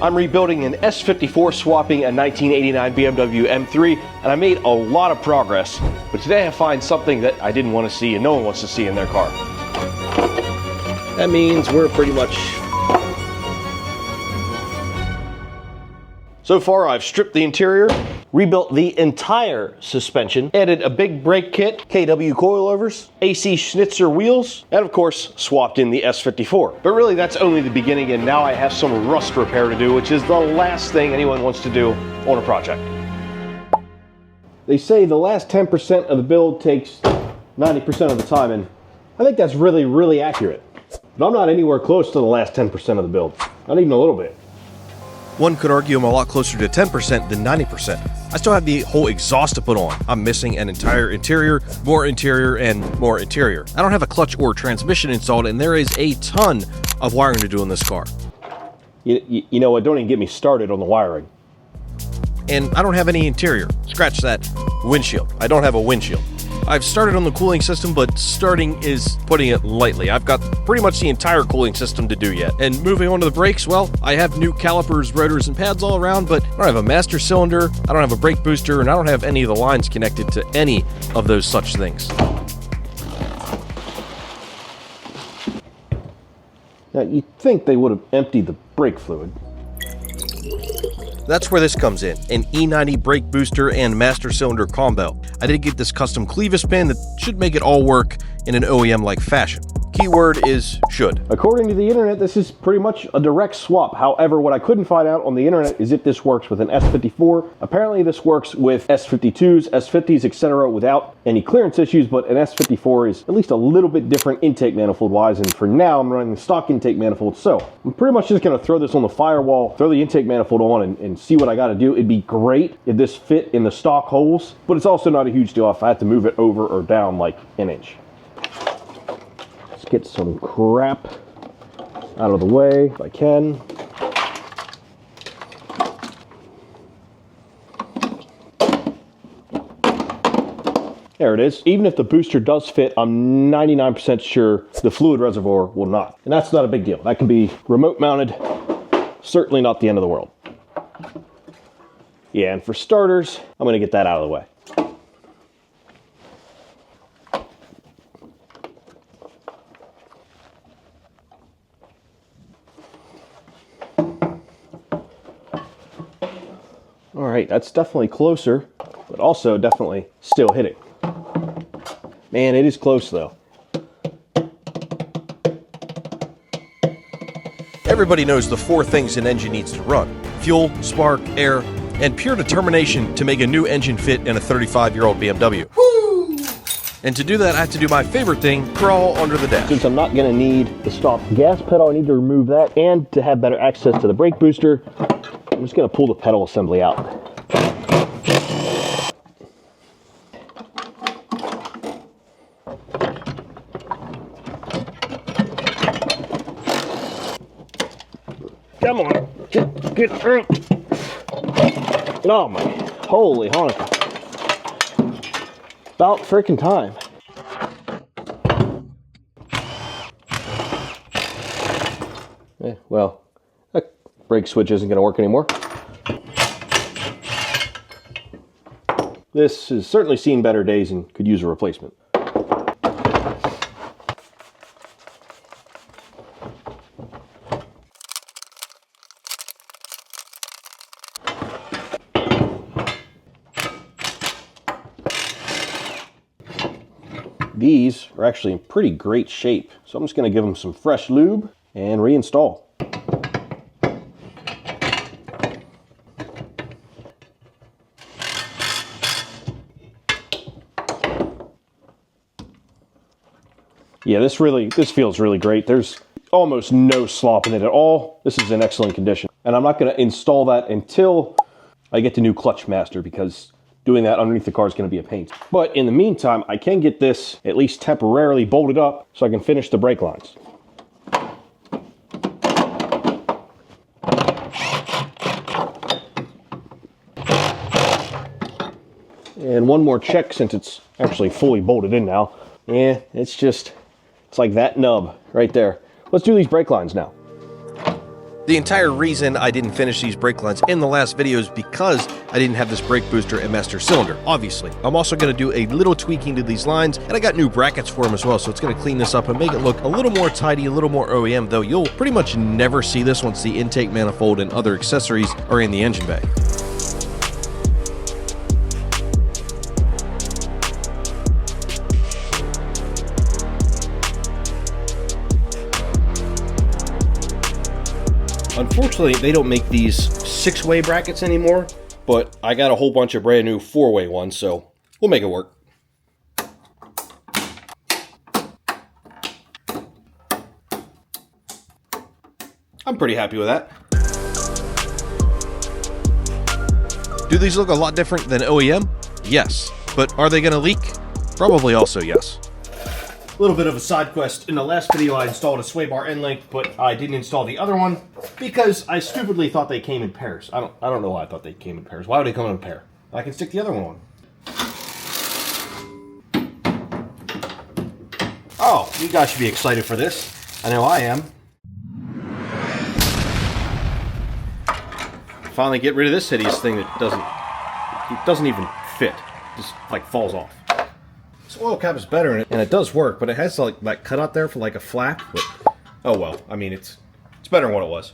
I'm rebuilding an S54 swapping a 1989 BMW M3, and I made a lot of progress, but today I find something that I didn't want to see and no one wants to see in their car. That means we're pretty much... So far I've stripped the interior, rebuilt the entire suspension, added a big brake kit, KW coilovers, AC Schnitzer wheels, and of course swapped in the S54. But really that's only the beginning, and now I have some rust repair to do, which is the last thing anyone wants to do on a project. They say the last 10% of the build takes 90% of the time, and I think that's really accurate. But I'm not anywhere close to the last 10% of the build, not even a little bit. One could argue I'm a lot closer to 10% than 90%. I still have the whole exhaust to put on. I'm missing an entire interior, and more interior. I don't have a clutch or transmission installed, and there is a ton of wiring to do in this car. You know what, don't even get me started on the wiring. And I don't have any interior. Scratch that. Windshield. I don't have a windshield. I've started on the cooling system, but starting is putting it lightly. I've got pretty much the entire cooling system to do yet. And moving on to the brakes, well, I have new calipers, rotors, and pads all around, but I don't have a master cylinder, I don't have a brake booster, and I don't have any of the lines connected to any of those such things. Now, you'd think they would have emptied the brake fluid. That's where this comes in, an E90 brake booster and master cylinder combo. I did get this custom clevis pin that should make it all work in an OEM-like fashion. Keyword is should. According to the internet, this is pretty much a direct swap. However, what I couldn't find out on the internet is if this works with an S54. Apparently this works with S52s, S50s, etc. without any clearance issues, but an S54 is at least a little bit different intake manifold wise, and for now I'm running the stock intake manifold. So I'm pretty much just gonna throw this on the firewall, throw the intake manifold on and see what I gotta do. It'd be great if this fit in the stock holes, but it's also not a huge deal if I have to move it over or down like an inch. Get some crap out of the way if I can. There it is. Even if the booster does fit, I'm 99% sure the fluid reservoir will not. And that's not a big deal. That can be remote mounted. Certainly not the end of the world. Yeah, and for starters, I'm gonna get that out of the way. All right, that's definitely closer, but also definitely still hitting. Man, it is close though. Everybody knows the four things an engine needs to run: fuel, spark, air, and pure determination to make a new engine fit in a 35-year-old BMW. Woo! And to do that, I have to do my favorite thing, crawl under the dash. Since I'm not gonna need the stock gas pedal, I need to remove that, and to have better access to the brake booster, I'm just gonna pull the pedal assembly out. Come on, get through. Oh my, holy Hanukkah. About freaking time. Well, that brake switch isn't gonna work anymore. This has certainly seen better days and could use a replacement. These are actually in pretty great shape, so I'm just going to give them some fresh lube and reinstall. Yeah, this feels really great. There's almost no slop in it at all. This is in excellent condition. And I'm not going to install that until I get the new clutch master, because doing that underneath the car is going to be a pain. But in the meantime, I can get this at least temporarily bolted up so I can finish the brake lines. And one more check, since it's actually fully bolted in now. Yeah, it's like that nub right there. Let's do these brake lines now. The entire reason I didn't finish these brake lines in the last video is because I didn't have this brake booster and master cylinder, obviously. I'm also going to do a little tweaking to these lines, and I got new brackets for them as well, so it's going to clean this up and make it look a little more tidy, a little more OEM, though you'll pretty much never see this once the intake manifold and other accessories are in the engine bay. Unfortunately, they don't make these 6-way brackets anymore, but I got a whole bunch of brand new 4-way ones, so we'll make it work. I'm pretty happy with that. Do these look a lot different than OEM? Yes. But are they going to leak? Probably also yes. A little bit of a side quest. In the last video, I installed a sway bar end link, but I didn't install the other one because I stupidly thought they came in pairs. I don't know why I thought they came in pairs. Why would they come in a pair? I can stick the other one on. Oh, you guys should be excited for this. I know I am. Finally get rid of this hideous thing that doesn't even fit. Just like falls off. This oil cap is better and it does work, but it has like that cutout there for like a flap. But, oh well, I mean it's better than what it was.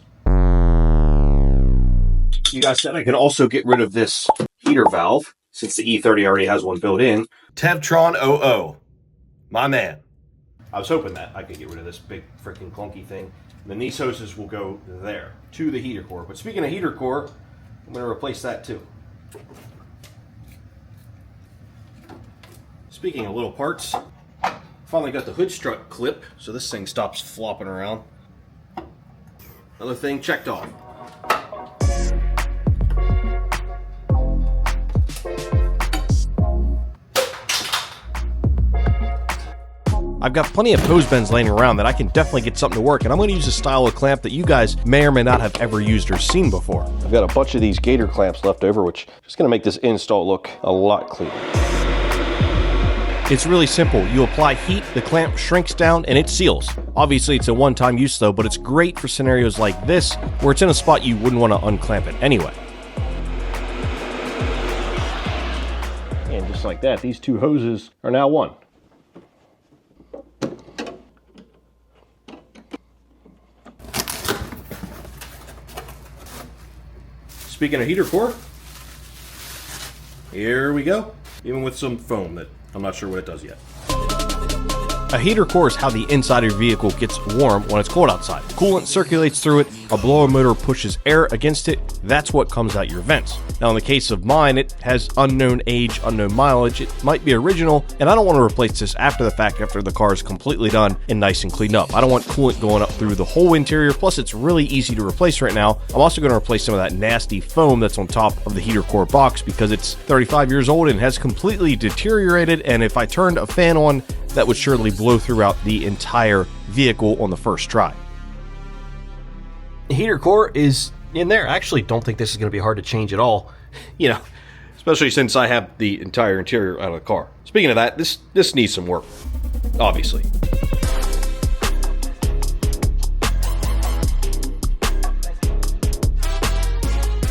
You guys said I can also get rid of this heater valve since the E30 already has one built in. Tevtron 00, my man. I was hoping that I could get rid of this big freaking clunky thing. And then these hoses will go there to the heater core. But speaking of heater core, I'm going to replace that too. Speaking of little parts, finally got the hood strut clip, so this thing stops flopping around. Another thing checked off. I've got plenty of hose bends laying around that I can definitely get something to work, and I'm going to use a style of clamp that you guys may or may not have ever used or seen before. I've got a bunch of these gator clamps left over, which is just going to make this install look a lot cleaner. It's really simple. You apply heat, the clamp shrinks down, and it seals. Obviously, it's a one-time use though, but it's great for scenarios like this, where it's in a spot you wouldn't want to unclamp it anyway. And just like that, these two hoses are now one. Speaking of heater core, here we go. Even with some foam that I'm not sure what it does yet. A heater core is how the inside of your vehicle gets warm when it's cold outside. Coolant circulates through it, a blower motor pushes air against it, that's what comes out your vents. Now in the case of mine, it has unknown age, unknown mileage, it might be original, and I don't want to replace this after the fact, after the car is completely done and nice and cleaned up. I don't want coolant going up through the whole interior, plus it's really easy to replace right now. I'm also going to replace some of that nasty foam that's on top of the heater core box because it's 35 years old and has completely deteriorated, and if I turned a fan on, that would surely blow throughout the entire vehicle on the first try. The heater core is in there. I actually don't think this is going to be hard to change at all. You know, especially since I have the entire interior out of the car. Speaking of that, this needs some work, obviously.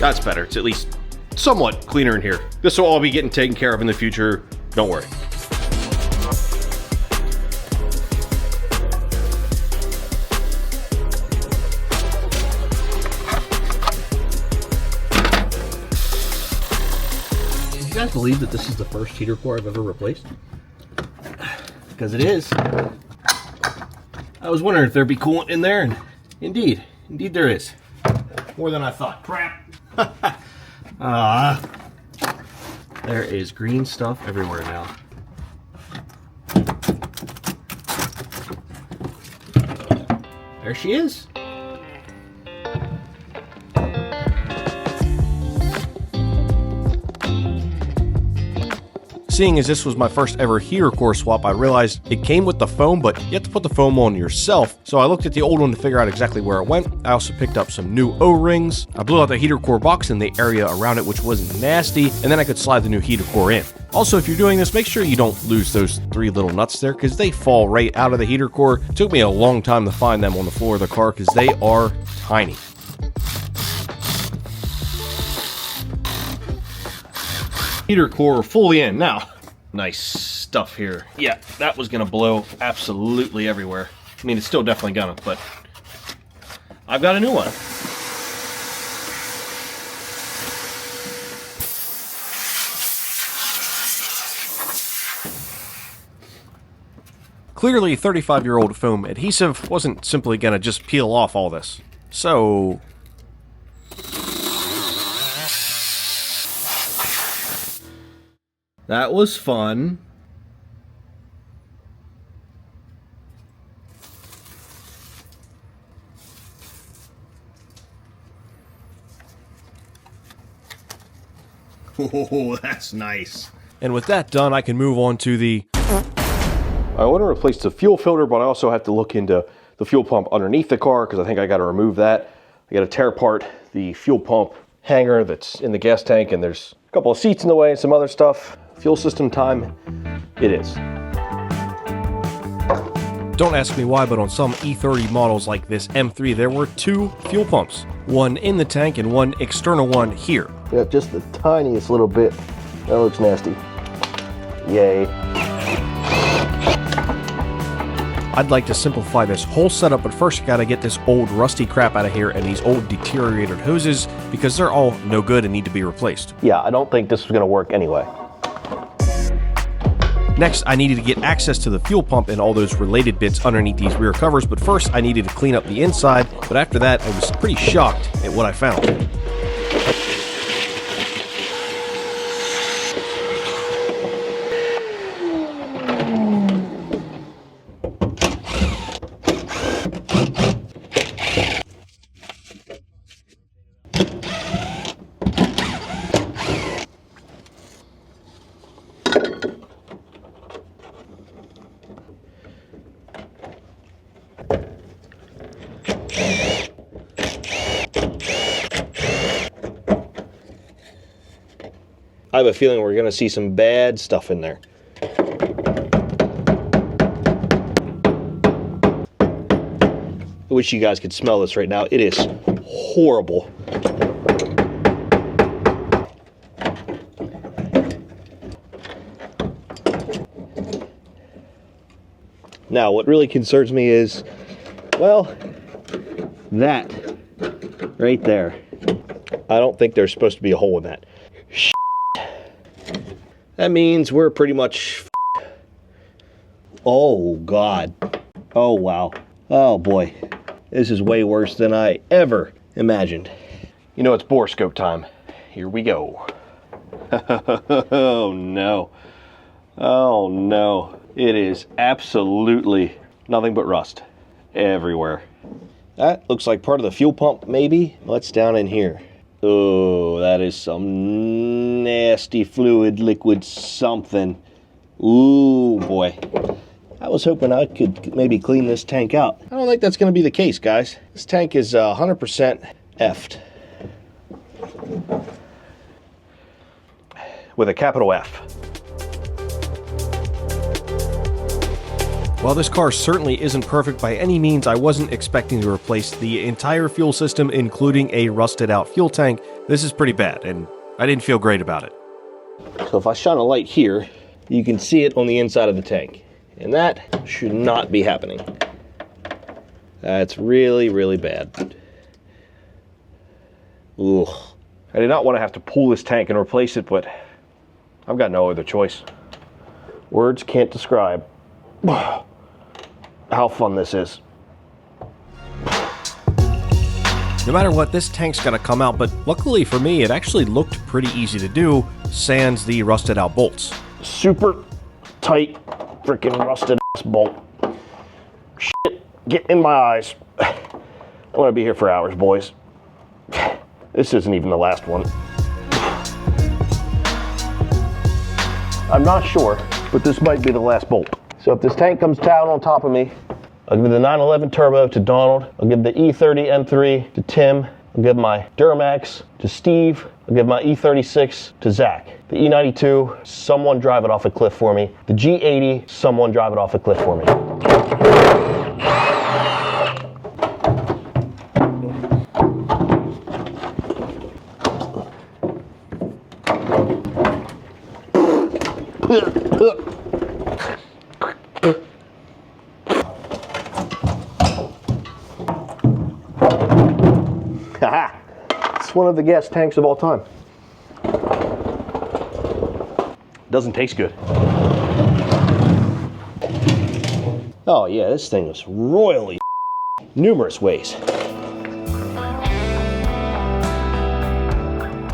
That's better. It's at least somewhat cleaner in here. This will all be getting taken care of in the future. Don't worry. You guys believe that this is the first heater core I've ever replaced? Because it is. I was wondering if there'd be coolant in there, and indeed there is. More than I thought. Crap. There is green stuff everywhere now. There she is. Seeing as this was my first ever heater core swap, I realized it came with the foam, but you have to put the foam on yourself. So I looked at the old one to figure out exactly where it went. I also picked up some new O-rings. I blew out the heater core box and the area around it, which wasn't nasty, and then I could slide the new heater core in. Also, if you're doing this, make sure you don't lose those 3 little nuts there, because they fall right out of the heater core. It took me a long time to find them on the floor of the car because they are tiny. Heater core fully in. Now, nice stuff here. Yeah, that was gonna blow absolutely everywhere. I mean, it's still definitely gonna, but I've got a new one. Clearly, 35-year-old foam adhesive wasn't simply gonna just peel off all this. So... that was fun. Oh, that's nice. And with that done, I can move on to the... I want to replace the fuel filter, but I also have to look into the fuel pump underneath the car because I think I got to remove that. I got to tear apart the fuel pump hanger that's in the gas tank, and there's a couple of seats in the way and some other stuff. Fuel system time, it is. Don't ask me why, but on some E30 models like this M3, there were two fuel pumps. One in the tank and one external one here. Yeah, just the tiniest little bit. That looks nasty. Yay. I'd like to simplify this whole setup, but first you gotta get this old rusty crap out of here and these old deteriorated hoses because they're all no good and need to be replaced. Yeah, I don't think this is gonna work anyway. Next, I needed to get access to the fuel pump and all those related bits underneath these rear covers, but first I needed to clean up the inside, but after that I was pretty shocked at what I found. I have a feeling we're gonna see some bad stuff in there. I wish you guys could smell this right now. It is horrible. Now, what really concerns me is, well, that right there. I don't think there's supposed to be a hole in that. That means we're pretty much oh God. Oh wow. Oh boy. This is way worse than I ever imagined. You know, it's borescope time. Here we go. Oh no. Oh no. It is absolutely nothing but rust everywhere. That looks like part of the fuel pump, maybe. What's down in here? Oh, that is some nasty fluid, liquid something. Ooh, boy. I was hoping I could maybe clean this tank out. I don't think that's going to be the case, guys. This tank is 100% effed. With a capital F. While this car certainly isn't perfect by any means, I wasn't expecting to replace the entire fuel system, including a rusted out fuel tank. This is pretty bad, and I didn't feel great about it. So if I shine a light here, you can see it on the inside of the tank. And that should not be happening. That's really, really bad. Ooh. I did not want to have to pull this tank and replace it, but I've got no other choice. Words can't describe how fun this is. No matter what, this tank's gotta come out, but luckily for me, it actually looked pretty easy to do, sans the rusted out bolts. Super tight, freaking rusted ass bolt. Shit, get in my eyes. I'm gonna be here for hours, boys. This isn't even the last one. I'm not sure, but this might be the last bolt. So if this tank comes down on top of me, I'll give the 911 Turbo to Donald. I'll give the E30 M3 to Tim. I'll give my Duramax to Steve. I'll give my E36 to Zach. The E92, someone drive it off a cliff for me. The G80, someone drive it off a cliff for me. Haha! It's one of the gas tanks of all time. Doesn't taste good. Oh yeah, this thing was royally numerous ways.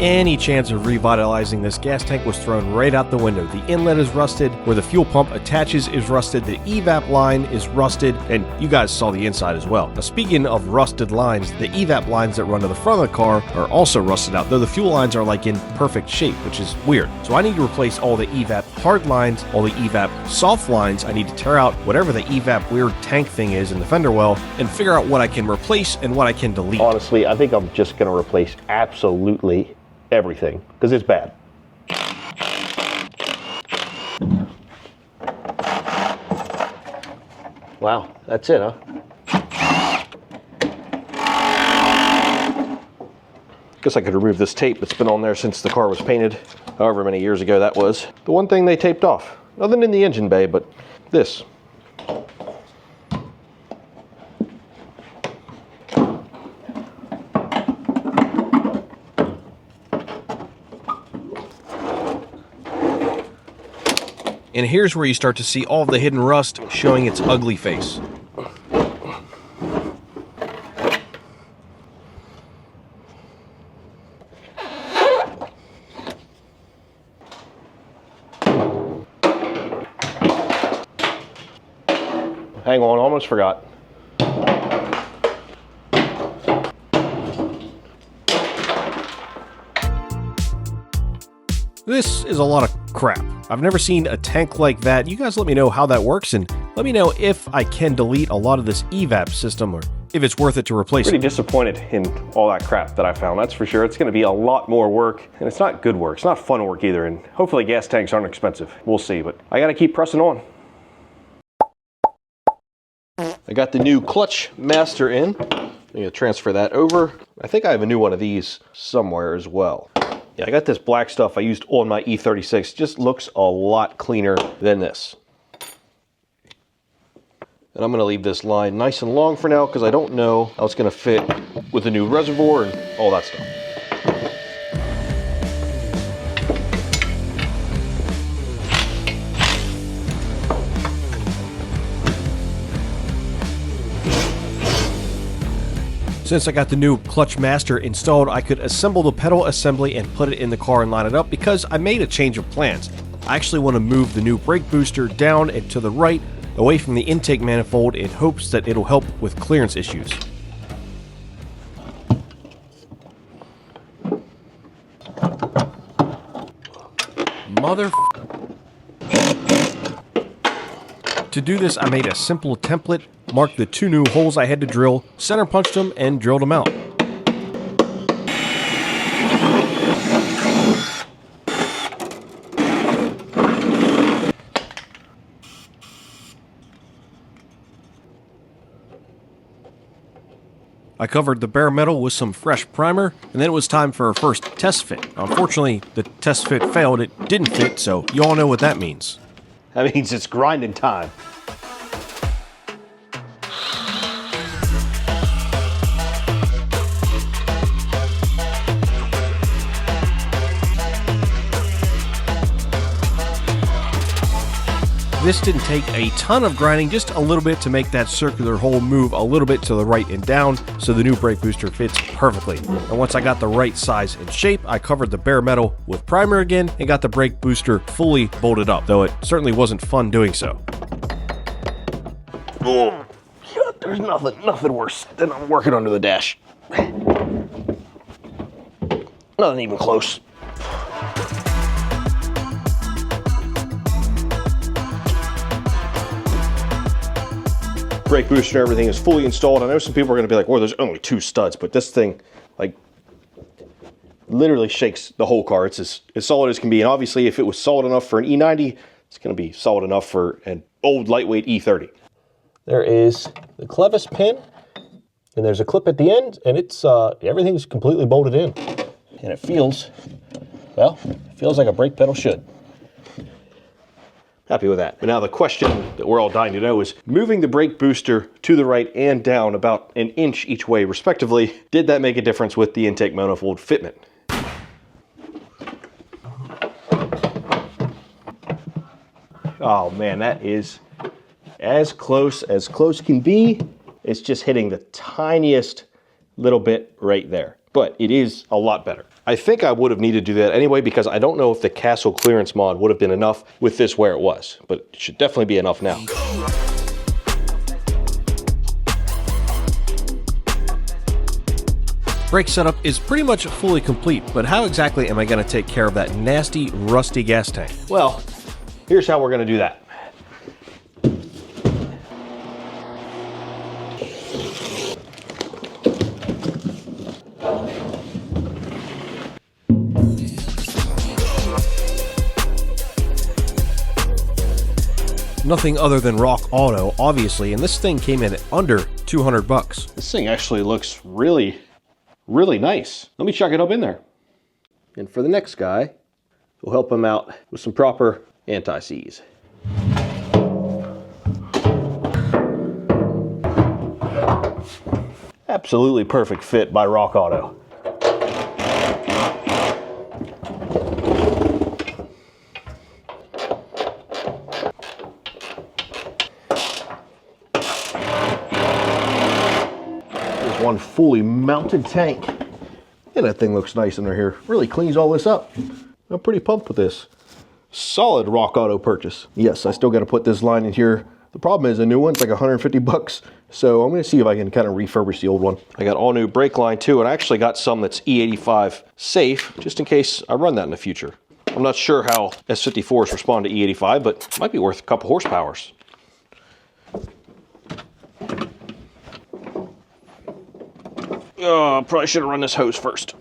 Any chance of revitalizing this gas tank was thrown right out the window. The inlet is rusted, where the fuel pump attaches is rusted, the EVAP line is rusted, and you guys saw the inside as well. Now speaking of rusted lines, the EVAP lines that run to the front of the car are also rusted out, though the fuel lines are like in perfect shape, which is weird. So I need to replace all the EVAP hard lines, all the EVAP soft lines. I need to tear out whatever the EVAP weird tank thing is in the fender well and figure out what I can replace and what I can delete. Honestly, I think I'm just going to replace absolutely everything, because it's bad. Wow, that's it, huh? Guess I could remove this tape that's been on there since the car was painted, however many years ago that was. The one thing they taped off, nothing in the engine bay, but this. And here's where you start to see all of the hidden rust showing its ugly face. Hang on, almost forgot. This is a lot of crap. I've never seen a tank like that. You guys let me know how that works, and let me know if I can delete a lot of this EVAP system or if it's worth it to replace Pretty it. disappointed in all that crap that I found, that's for sure. It's going to be a lot more work, and it's not good work. It's not fun work either, and hopefully gas tanks aren't expensive. We'll see, but I got to keep pressing on. I got the new clutch master in. I'm going to transfer that over. I think I have a new one of these somewhere as well. Yeah, I got this black stuff I used on my E36. Just looks a lot cleaner than this. And I'm going to leave this line nice and long for now because I don't know how it's going to fit with the new reservoir and all that stuff. Since I got the new clutch master installed, I could assemble the pedal assembly and put it in the car and line it up because I made a change of plans. I actually want to move the new brake booster down and to the right, away from the intake manifold, in hopes that it'll help with clearance issues. Mother... To do this, I made a simple template, marked the 2 new holes I had to drill, center punched them, and drilled them out. I covered the bare metal with some fresh primer, and then it was time for our first test fit. Unfortunately, the test fit failed. It didn't fit, so you all know what that means. That means it's grinding time. This didn't take a ton of grinding, just a little bit to make that circular hole move a little bit to the right and down, so the new brake booster fits perfectly. And once I got the right size and shape, I covered the bare metal with primer again and got the brake booster fully bolted up, though it certainly wasn't fun doing so. Oh, there's nothing worse than I'm working under the dash. Nothing even close. Brake booster and everything is fully installed. I know some people are going to be like, well, there's only 2 studs, but this thing, like, literally shakes the whole car. It's as solid as can be, and obviously if it was solid enough for an E90, it's going to be solid enough for an old lightweight E30. There is the clevis pin, and there's a clip at the end, and it's everything's completely bolted in. And it feels, well, it feels like a brake pedal should. Happy with that. But now the question that we're all dying to know is, moving the brake booster to the right and down about an inch each way respectively, did that make a difference with the intake manifold fitment? Oh man, that is as close can be. It's just hitting the tiniest little bit right there. But it is a lot better. I think I would have needed to do that anyway, because I don't know if the castle clearance mod would have been enough with this where it was, but it should definitely be enough now. Brake setup is pretty much fully complete, but how exactly am I going to take care of that nasty, rusty gas tank? Well, here's how we're going to do that. Nothing other than rock auto, obviously, and this thing came in at under 200 bucks. This thing actually looks really, really nice. Let me chuck it up in there. And for the next guy, we'll help him out with some proper anti-seize. Absolutely perfect fit by Rock Auto. One fully mounted tank. And that thing looks nice under here. Really cleans all this up. I'm pretty pumped with this. Solid Rock Auto purchase. Yes, I still got to put this line in here. The problem is a new one's like 150 bucks. So I'm going to see if I can kind of refurbish the old one. I got all new brake line too, and I actually got some that's E85 safe, just in case I run that in the future. I'm not sure how S54s respond to E85, but it might be worth a couple horsepowers. Oh, probably should have run this hose first.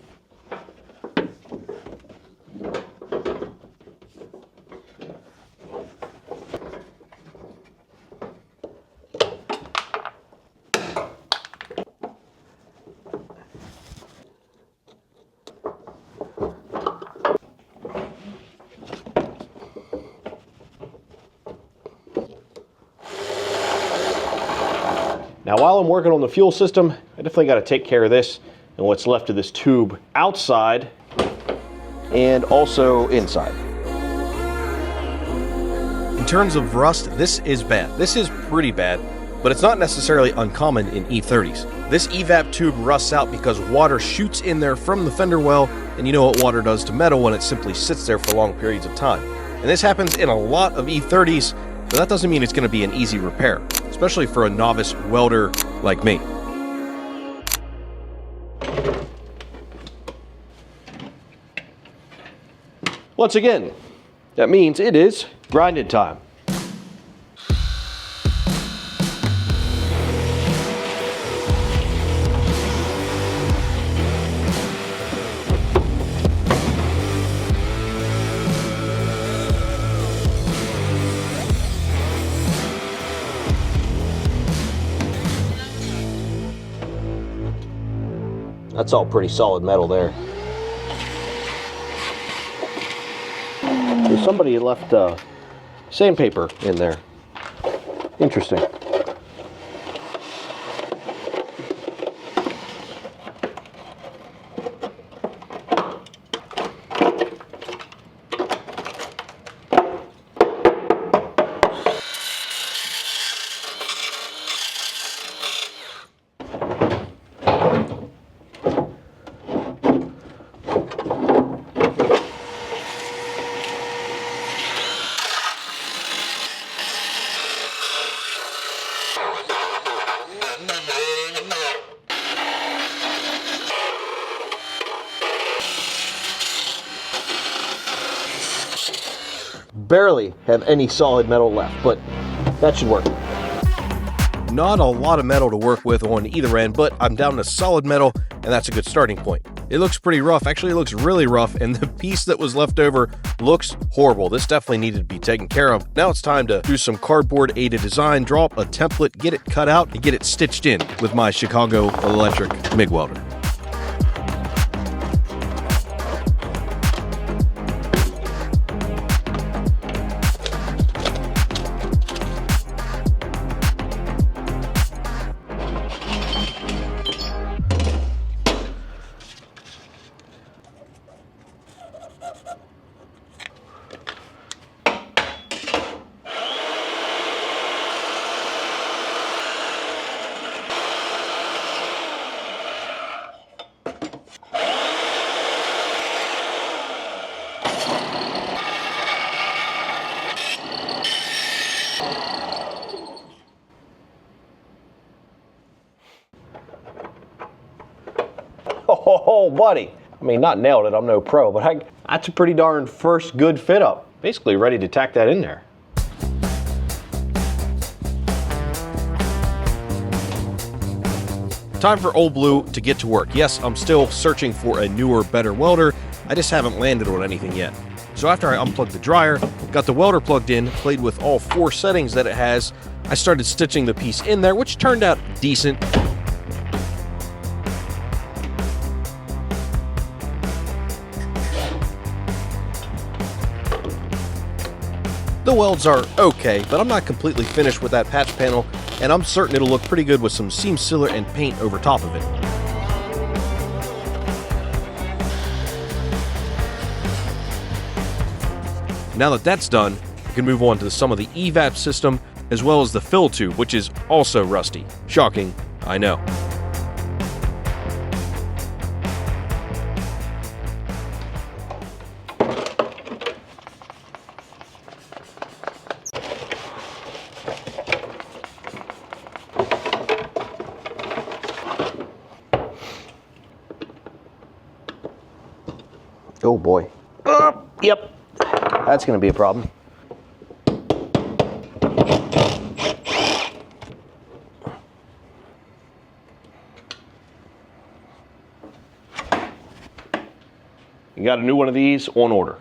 Now, while I'm working on the fuel system, I definitely got to take care of this and what's left of this tube outside and also inside. In terms of rust, this is bad. This is pretty bad, but it's not necessarily uncommon in E30s. This EVAP tube rusts out because water shoots in there from the fender well, and you know what water does to metal when it simply sits there for long periods of time. And this happens in a lot of E30s, but that doesn't mean it's going to be an easy repair, especially for a novice welder like me. Once again, that means it is grinding time. That's all pretty solid metal there. Somebody left sandpaper in there. Interesting. Barely have any solid metal left, but that should work. Not a lot of metal to work with on either end, but I'm down to solid metal, and that's a good starting point. It looks pretty rough. Actually, it looks really rough, and the piece that was left over looks horrible. This definitely needed to be taken care of. Now it's time to do some cardboard aided design, draw up a template, get it cut out, and get it stitched in with my Chicago Electric MIG welder. buddy. I mean, not nailed it, I'm no pro, but that's a pretty darn first good fit up. Basically ready to tack that in there. Time for Old Blue to get to work. Yes, I'm still searching for a newer, better welder. I just haven't landed on anything yet. So after I unplugged the dryer, got the welder plugged in, played with all 4 settings that it has, I started stitching the piece in there, which turned out decent. The welds are okay, but I'm not completely finished with that patch panel, and I'm certain it'll look pretty good with some seam sealer and paint over top of it. Now that that's done, I can move on to some of the EVAP system, as well as the fill tube, which is also rusty. Shocking, I know. Oh boy. Yep. That's going to be a problem. You got a new one of these on order.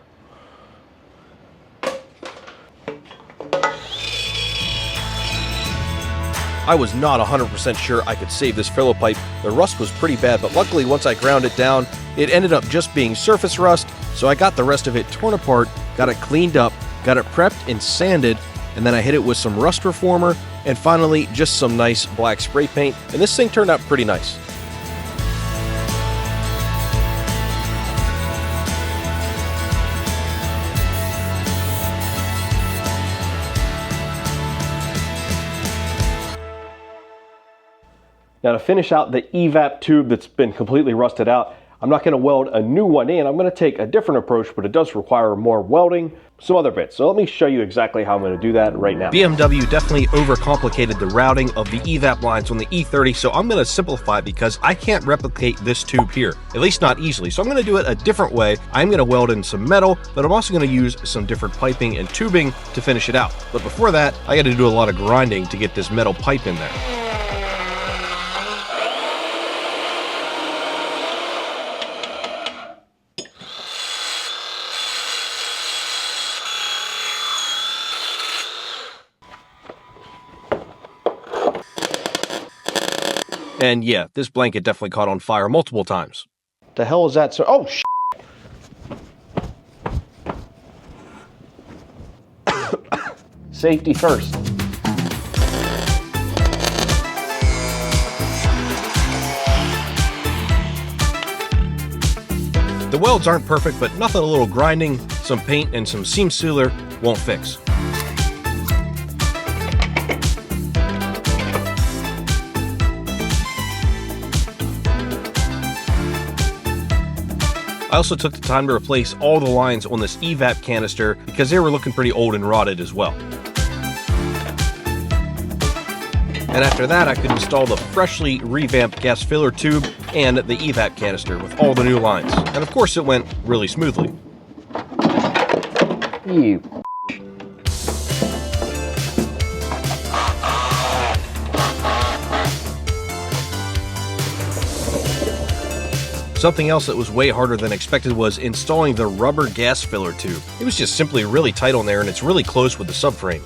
I was not 100% sure I could save this filler pipe. The rust was pretty bad, but luckily once I ground it down, it ended up just being surface rust, so I got the rest of it torn apart, got it cleaned up, got it prepped and sanded, and then I hit it with some rust reformer, and finally just some nice black spray paint, and this thing turned out pretty nice. Now to finish out the EVAP tube that's been completely rusted out, I'm not going to weld a new one in. I'm going to take a different approach, but it does require more welding, some other bits. So let me show you exactly how I'm going to do that right now. BMW definitely overcomplicated the routing of the EVAP lines on the E30, so I'm going to simplify because I can't replicate this tube here, at least not easily. So I'm going to do it a different way. I'm going to weld in some metal, but I'm also going to use some different piping and tubing to finish it out. But before that, I got to do a lot of grinding to get this metal pipe in there. And yeah, this blanket definitely caught on fire multiple times. The hell is that? So, oh, safety first. The welds aren't perfect, but nothing a little grinding, some paint, and some seam sealer won't fix. I also took the time to replace all the lines on this EVAP canister because they were looking pretty old and rotted as well. And after that, I could install the freshly revamped gas filler tube and the EVAP canister with all the new lines. And of course, it went really smoothly. You. Something else that was way harder than expected was installing the rubber gas filler tube. It was just simply really tight on there, and it's really close with the subframe.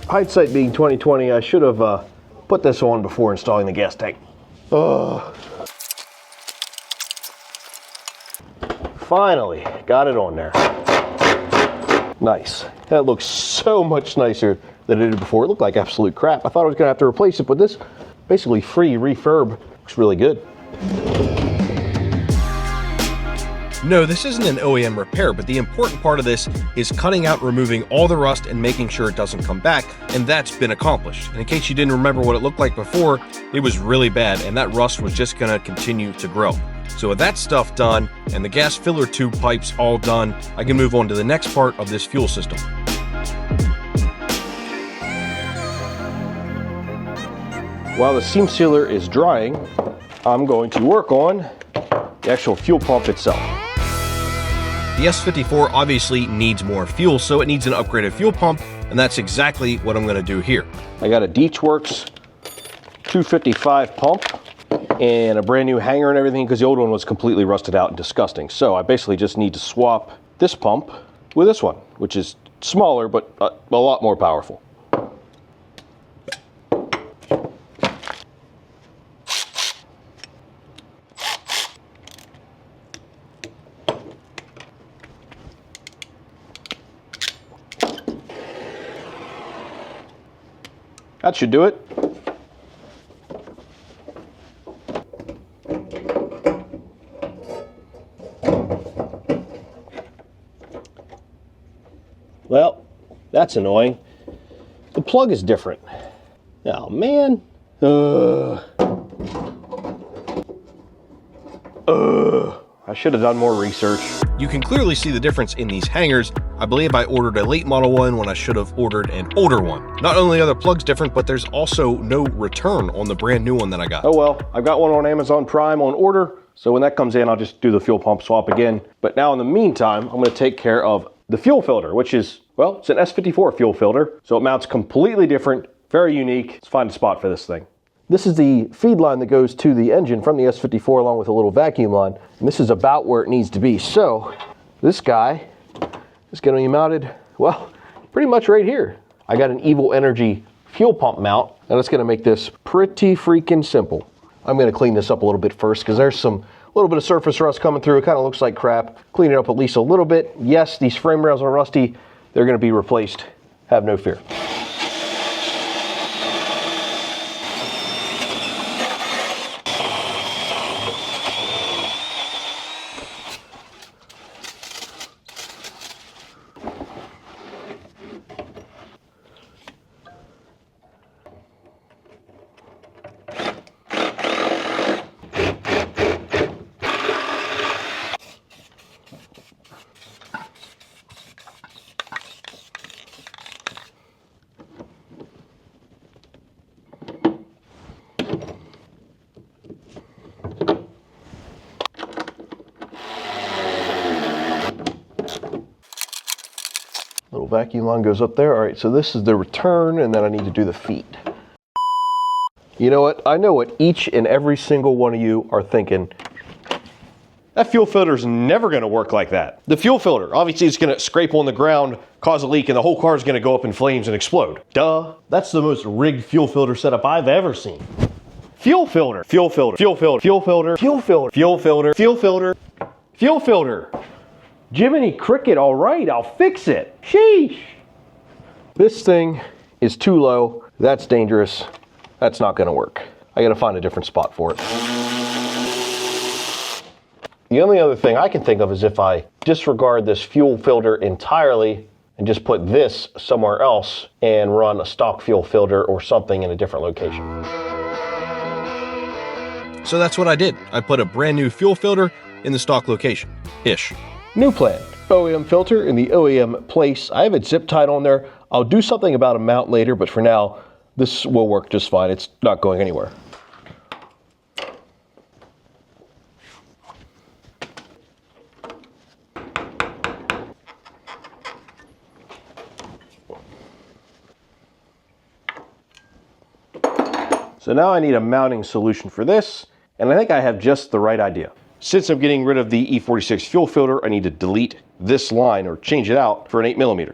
Hindsight being 2020, I should have put this on before installing the gas tank. Finally, got it on there. Nice. That looks so much nicer than it did before. It looked like absolute crap. I thought I was going to have to replace it, but this basically free refurb looks really good. No, this isn't an OEM repair, but the important part of this is cutting out, removing all the rust and making sure it doesn't come back, and that's been accomplished. And in case you didn't remember what it looked like before, it was really bad, and that rust was just going to continue to grow. So with that stuff done, and the gas filler tube pipes all done, I can move on to the next part of this fuel system. While the seam sealer is drying, I'm going to work on the actual fuel pump itself. The S54 obviously needs more fuel, so it needs an upgraded fuel pump, and that's exactly what I'm going to do here. I got a Deechworks 255 pump and a brand new hanger and everything because the old one was completely rusted out and disgusting. So I basically just need to swap this pump with this one, which is smaller but a lot more powerful. That should do it. Well, that's annoying. The plug is different. Oh man. I should have done more research. You can clearly see the difference in these hangers. I believe I ordered a late model one when I should have ordered an older one. Not only are the plugs different, but there's also no return on the brand new one that I got. Oh well, I've got one on Amazon Prime on order, so when that comes in, I'll just do the fuel pump swap again. But now in the meantime, I'm gonna take care of the fuel filter, which is, well, it's an S54 fuel filter, so it mounts completely different, very unique. Let's find a spot for this thing. This is the feed line that goes to the engine from the S54 along with a little vacuum line, and this is about where it needs to be. So this guy is going to be mounted, well, pretty much right here. I got an Evil Energy fuel pump mount, and it's going to make this pretty freaking simple. I'm going to clean this up a little bit first because there's a little bit of surface rust coming through. It kind of looks like crap. Clean it up at least a little bit. Yes, these frame rails are rusty. They're going to be replaced. Have no fear. Little vacuum line goes up there. All right, so this is the return, and then I need to do the feed. You know what? I know what each and every single one of you are thinking. That fuel filter is never going to work like that. The fuel filter, obviously it's going to scrape on the ground, cause a leak, and the whole car is going to go up in flames and explode. Duh. That's the most rigged fuel filter setup I've ever seen. Fuel filter, fuel filter, fuel filter, fuel filter, fuel filter, fuel filter, fuel filter, fuel filter. Jiminy Cricket, all right, I'll fix it. Sheesh. This thing is too low. That's dangerous. That's not gonna work. I gotta find a different spot for it. The only other thing I can think of is if I disregard this fuel filter entirely and just put this somewhere else and run a stock fuel filter or something in a different location. So that's what I did. I put a brand new fuel filter in the stock location-ish. New plan, OEM filter in the OEM place. I have it zip tied on there. I'll do something about a mount later, but for now, this will work just fine. It's not going anywhere. So now I need a mounting solution for this, and I think I have just the right idea. Since I'm getting rid of the E46 fuel filter, I need to delete this line or change it out for an 8mm.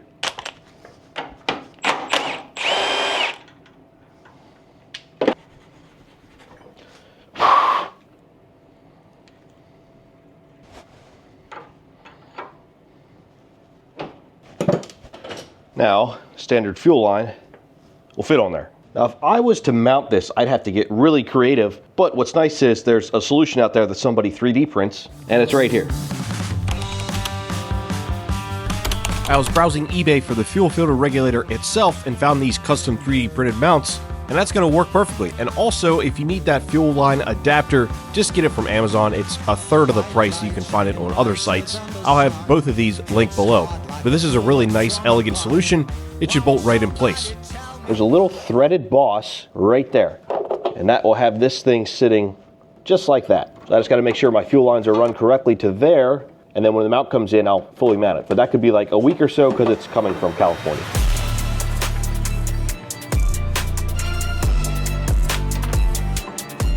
Now, standard fuel line will fit on there. Now, if I was to mount this, I'd have to get really creative, but what's nice is there's a solution out there that somebody 3D prints, and it's right here. I was browsing eBay for the fuel filter regulator itself and found these custom 3D printed mounts, and that's going to work perfectly. And also, if you need that fuel line adapter, just get it from Amazon. It's a third of the price. You can find it on other sites. I'll have both of these linked below. But this is a really nice, elegant solution. It should bolt right in place. There's a little threaded boss right there, and that will have this thing sitting just like that. So I just got to make sure my fuel lines are run correctly to there, and then when the mount comes in, I'll fully mount it. But that could be like a week or so because it's coming from California.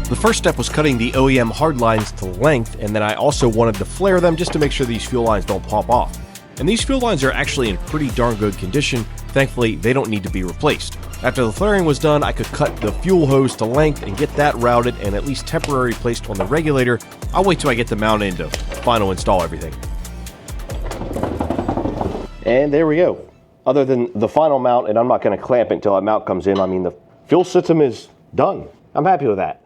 The first step was cutting the OEM hard lines to length, and then I also wanted to flare them just to make sure these fuel lines don't pop off. And these fuel lines are actually in pretty darn good condition. Thankfully, they don't need to be replaced. After the flaring was done, I could cut the fuel hose to length and get that routed and at least temporarily placed on the regulator. I'll wait till I get the mount in to final install everything. And there we go. Other than the final mount, and I'm not going to clamp it until that mount comes in, I mean, the fuel system is done. I'm happy with that.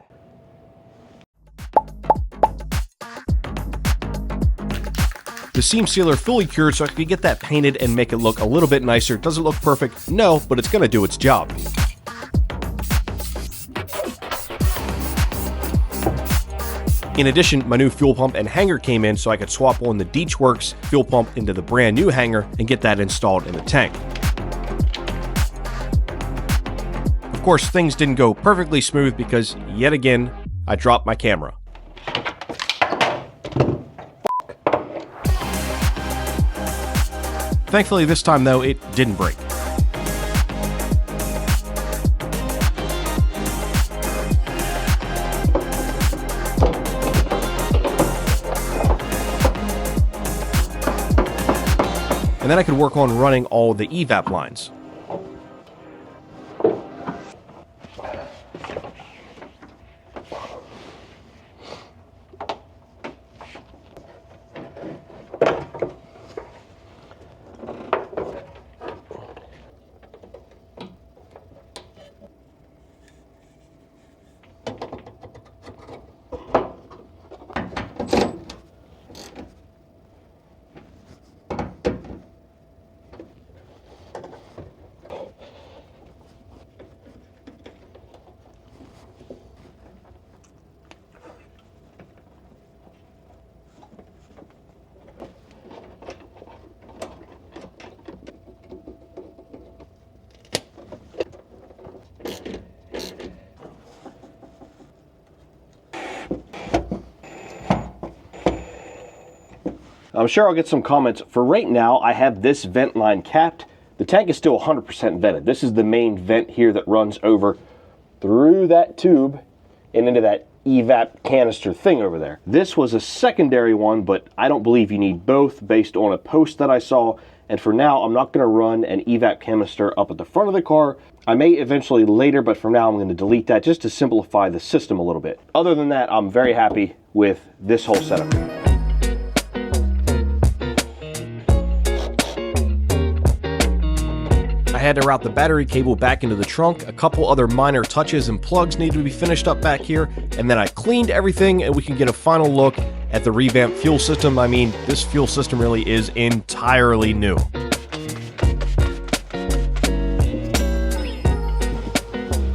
The seam sealer fully cured so I could get that painted and make it look a little bit nicer. Does it look perfect? No, but it's going to do its job. In addition, my new fuel pump and hanger came in so I could swap on the Deechworks fuel pump into the brand new hanger and get that installed in the tank. Of course, things didn't go perfectly smooth because, yet again, I dropped my camera. Thankfully, this time, though, it didn't break. And then I could work on running all the EVAP lines. I'm sure I'll get some comments. For right now, I have this vent line capped. The tank is still 100% vented. This is the main vent here that runs over through that tube and into that EVAP canister thing over there. This was a secondary one, but I don't believe you need both based on a post that I saw. And for now, I'm not going to run an EVAP canister up at the front of the car. I may eventually later, but for now I'm going to delete that just to simplify the system a little bit. Other than that, I'm very happy with this whole setup. I had to route the battery cable back into the trunk, a couple other minor touches and plugs need to be finished up back here, and then I cleaned everything and we can get a final look at the revamped fuel system. I mean, this fuel system really is entirely new.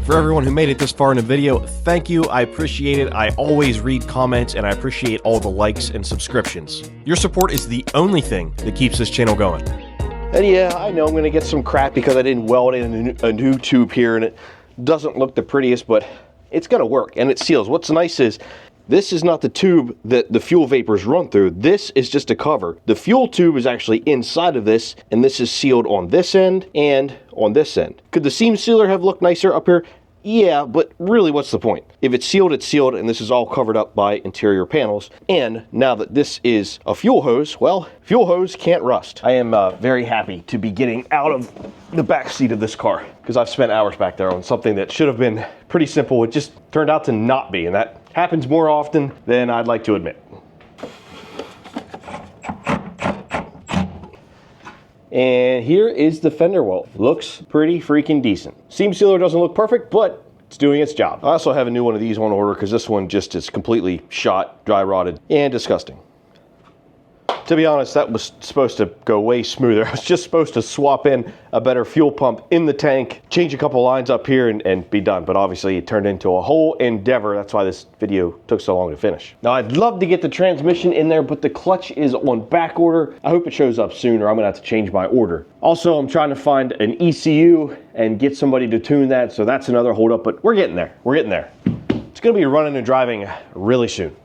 For everyone who made it this far in the video, thank you, I appreciate it. I always read comments and I appreciate all the likes and subscriptions. Your support is the only thing that keeps this channel going. And yeah, I know I'm going to get some crap because I didn't weld in a new tube here and it doesn't look the prettiest, but it's going to work and it seals. What's nice is this is not the tube that the fuel vapors run through. This is just a cover. The fuel tube is actually inside of this, and this is sealed on this end and on this end. Could the seam sealer have looked nicer up here? Yeah, but really what's the point? If it's sealed, and this is all covered up by interior panels. And now that this is a fuel hose, well, fuel hose can't rust. I am very happy to be getting out of the back seat of this car because I've spent hours back there on something that should have been pretty simple. It just turned out to not be, and that happens more often than I'd like to admit. And here is the fender well. Looks pretty freaking decent. Seam sealer doesn't look perfect, but it's doing its job. I also have a new one of these on order because this one just is completely shot, dry rotted, and disgusting. To be honest, that was supposed to go way smoother. I was just supposed to swap in a better fuel pump in the tank, change a couple lines up here and be done. But obviously it turned into a whole endeavor. That's why this video took so long to finish. Now I'd love to get the transmission in there, but the clutch is on back order. I hope it shows up soon or I'm gonna have to change my order. Also, I'm trying to find an ECU and get somebody to tune that. So that's another holdup, but we're getting there. We're getting there. It's gonna be running and driving really soon.